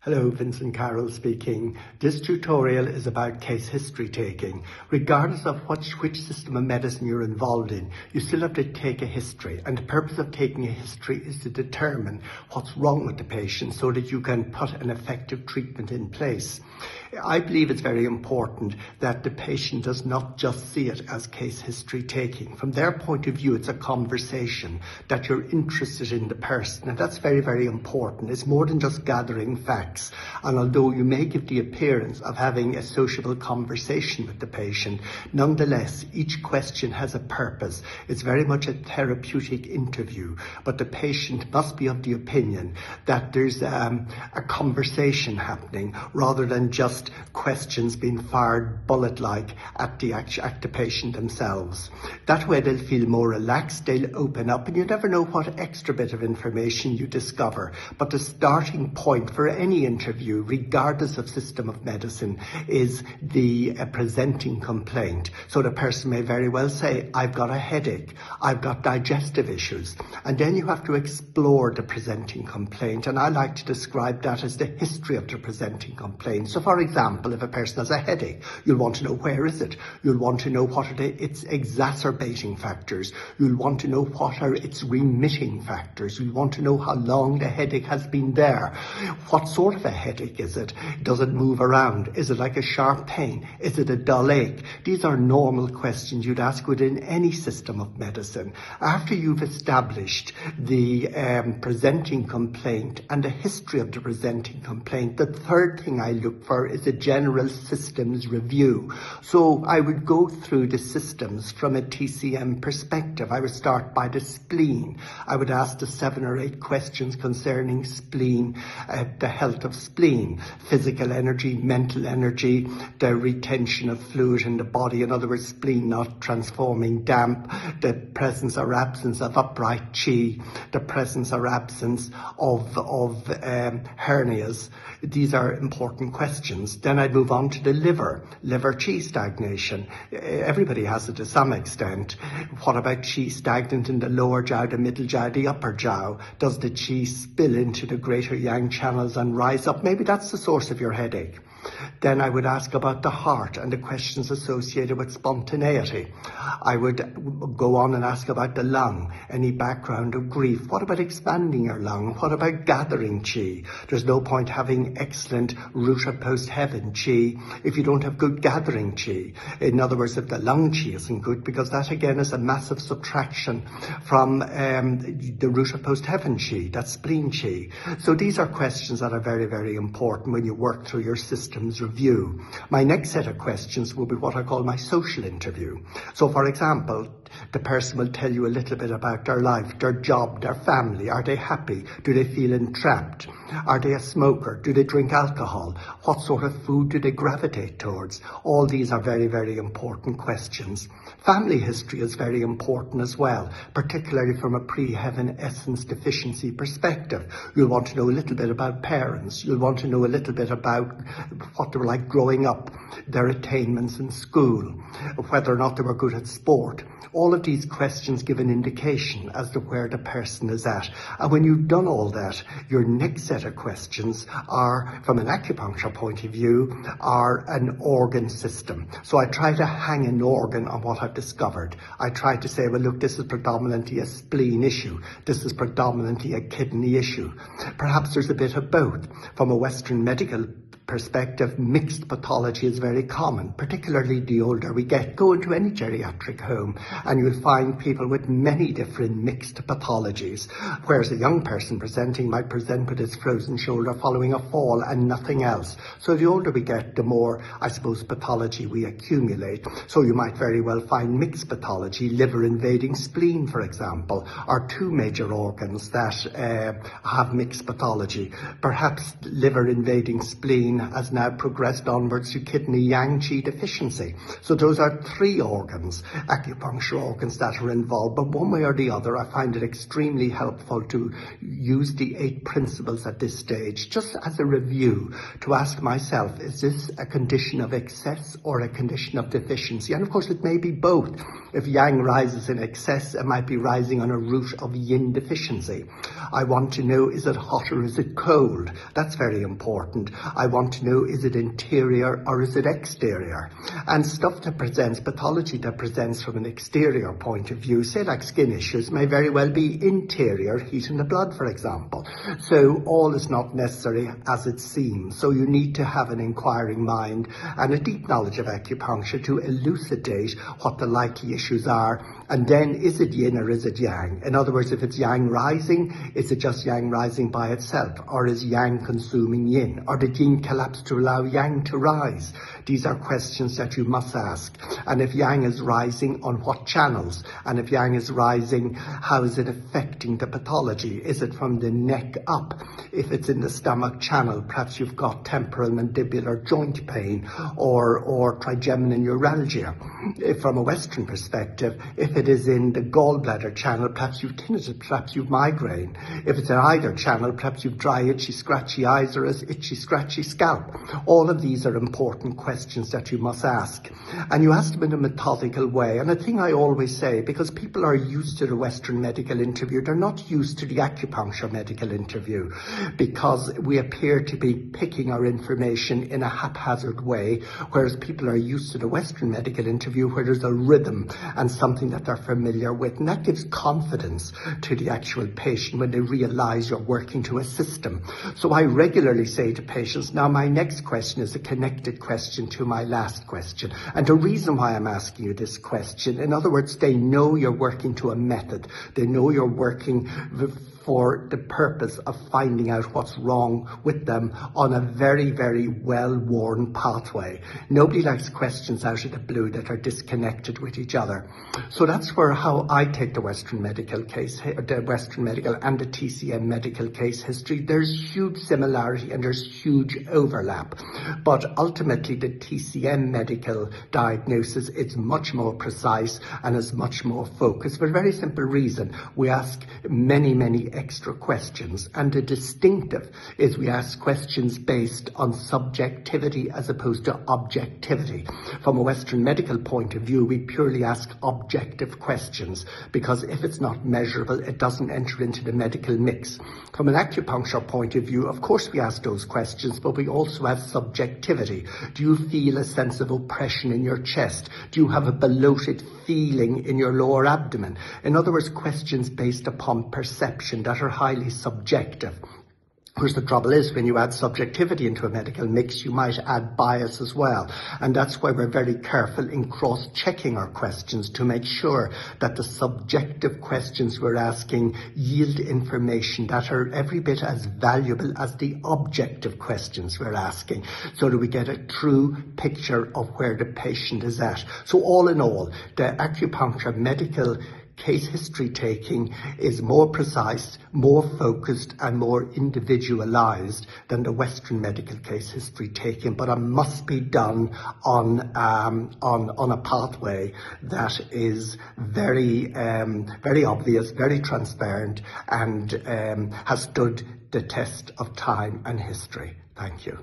Hello, Vincent Carroll speaking. This tutorial is about case history taking. Regardless of which system of medicine you're involved in, you still have to take a history. And the purpose of taking a history is to determine what's wrong with the patient so that you can put an effective treatment in place. I believe it's very important that the patient does not just see it as case history taking. From their point of view, it's a conversation, that you're interested in the person, and that's very, very important. It's more than just gathering facts. And although you may give the appearance of having a sociable conversation with the patient, nonetheless, each question has a purpose. It's very much a therapeutic interview, but the patient must be of the opinion that there's a conversation happening rather than just questions being fired bullet-like at the patient themselves. That way they'll feel more relaxed, they'll open up, and you never know what extra bit of information you discover. But the starting point for any interview, regardless of system of medicine, is the presenting complaint. So the person may very well say, I've got a headache, I've got digestive issues. And then you have to explore the presenting complaint. And I like to describe that as the history of the presenting complaint. So for example, if a person has a headache, you'll want to know where is it? You'll want to know what are its exacerbating factors. You'll want to know what are its remitting factors. You'll want to know how long the headache has been there. What sort of a headache is it? Does it move around? Is it like a sharp pain? Is it a dull ache? These are normal questions you'd ask within any system of medicine. After you've established the presenting complaint and the history of the presenting complaint, the third thing I look for is a general systems review. So I would go through the systems from a TCM perspective. I would start by the spleen. I would ask the 7 or 8 questions concerning spleen, the health of spleen, physical energy, mental energy, the retention of fluid in the body, in other words, spleen not transforming damp, the presence or absence of upright chi, the presence or absence of hernias. These are important questions. Then I'd move on to the liver chi stagnation. Everybody has it to some extent. What about chi stagnant in the lower jaw, the middle jaw, the upper jaw? Does the chi spill into the greater yang channels and rise up? Maybe that's the source of your headache. Then I would ask about the heart and the questions associated with spontaneity. I would go on and ask about the lung, any background of grief. What about expanding your lung? What about gathering chi? There's no point having excellent root of post-heaven chi if you don't have good gathering chi. In other words, if the lung chi isn't good, because that again is a massive subtraction from the root of post-heaven chi, that's spleen chi. So these are questions that are very, very important when you work through your systems review. My next set of questions will be what I call my social interview. So for example, the person will tell you a little bit about their life, their job, their family. Are they happy? Do they feel entrapped? Are they a smoker? Do they drink alcohol? What sort of food do they gravitate towards? All these are very, very important questions. Family history is very important as well, particularly from a pre-heaven essence deficiency perspective. You'll want to know a little bit about parents. You'll want to know a little bit about what they were like growing up, their attainments in school, whether or not they were good at sport. All of these questions give an indication as to where the person is at. And when you've done all that, your next set of questions are, from an acupuncture point of view, are an organ system. So I try to hang an organ on what I've discovered. I try to say, well, look, this is predominantly a spleen issue. This is predominantly a kidney issue. Perhaps there's a bit of both. From a Western medical perspective, mixed pathology is very common, particularly the older we get. Go into any geriatric home and you'll find people with many different mixed pathologies, whereas a young person presenting might present with his frozen shoulder following a fall and nothing else. So the older we get, the more, I suppose, pathology we accumulate. So you might very well find mixed pathology, liver invading spleen, for example, are 2 major organs that have mixed pathology. Perhaps liver invading spleen brain has now progressed onwards to kidney yang-qi deficiency. So those are 3 organs, acupuncture organs, that are involved. But one way or the other, I find it extremely helpful to use the 8 principles at this stage, just as a review, to ask myself, is this a condition of excess or a condition of deficiency? And of course it may be both. If yang rises in excess, it might be rising on a route of yin deficiency. I want to know, is it hot or is it cold? That's very important. I want to know, is it interior or is it exterior? And stuff that presents, pathology that presents from an exterior point of view, say like skin issues, may very well be interior, heat in the blood, for example. So all is not necessary as it seems. So you need to have an inquiring mind and a deep knowledge of acupuncture to elucidate what the likely issues are. And then, is it yin or is it yang? In other words, if it's yang rising, is it just yang rising by itself? Or is yang consuming yin? Or did yin collapse to allow yang to rise? These are questions that you must ask. And if yang is rising, on what channels? And if yang is rising, how is it affecting the pathology? Is it from the neck up? If it's in the stomach channel, perhaps you've got temporal mandibular joint pain or trigeminal neuralgia. If from a Western perspective, if it is in the gallbladder channel, perhaps you've tinnitus, perhaps you've migraine. If it's in either channel, perhaps you've dry, itchy, scratchy eyes or an itchy, scratchy scalp. All of these are important questions that you must ask. And you ask them in a methodical way. And the thing I always say, because people are used to the Western medical interview, they're not used to the acupuncture medical interview, because we appear to be picking our information in a haphazard way, whereas people are used to the Western medical interview where there's a rhythm and something that they're familiar with. And that gives confidence to the actual patient when they realize you're working to a system. So I regularly say to patients, now my next question is a connected question to my last question. And the reason why I'm asking you this question, in other words, they know you're working to a method. They know you're working for the purpose of finding out what's wrong with them on a very, very well-worn pathway. Nobody likes questions out of the blue that are disconnected with each other. So that's where how I take the Western medical case, the Western medical and the TCM medical case history. There's huge similarity and there's huge overlap. But ultimately the TCM medical diagnosis is much more precise and is much more focused for a very simple reason. We ask many extra questions, and the distinctive is we ask questions based on subjectivity as opposed to objectivity. From a Western medical point of view, we purely ask objective questions, because if it's not measurable, it doesn't enter into the medical mix. From an acupuncture point of view, of course we ask those questions, but we also have subjectivity. Do you feel a sense of oppression in your chest? Do you have a bloated feeling in your lower abdomen? In other words, questions based upon perception that are highly subjective. Of course, the trouble is when you add subjectivity into a medical mix, you might add bias as well. And that's why we're very careful in cross-checking our questions to make sure that the subjective questions we're asking yield information that are every bit as valuable as the objective questions we're asking, so that we get a true picture of where the patient is at. So all in all, the acupuncture medical case history taking is more precise, more focused and more individualized than the Western medical case history taking, but it must be done on a pathway that is very obvious, very transparent, and has stood the test of time and history. Thank you.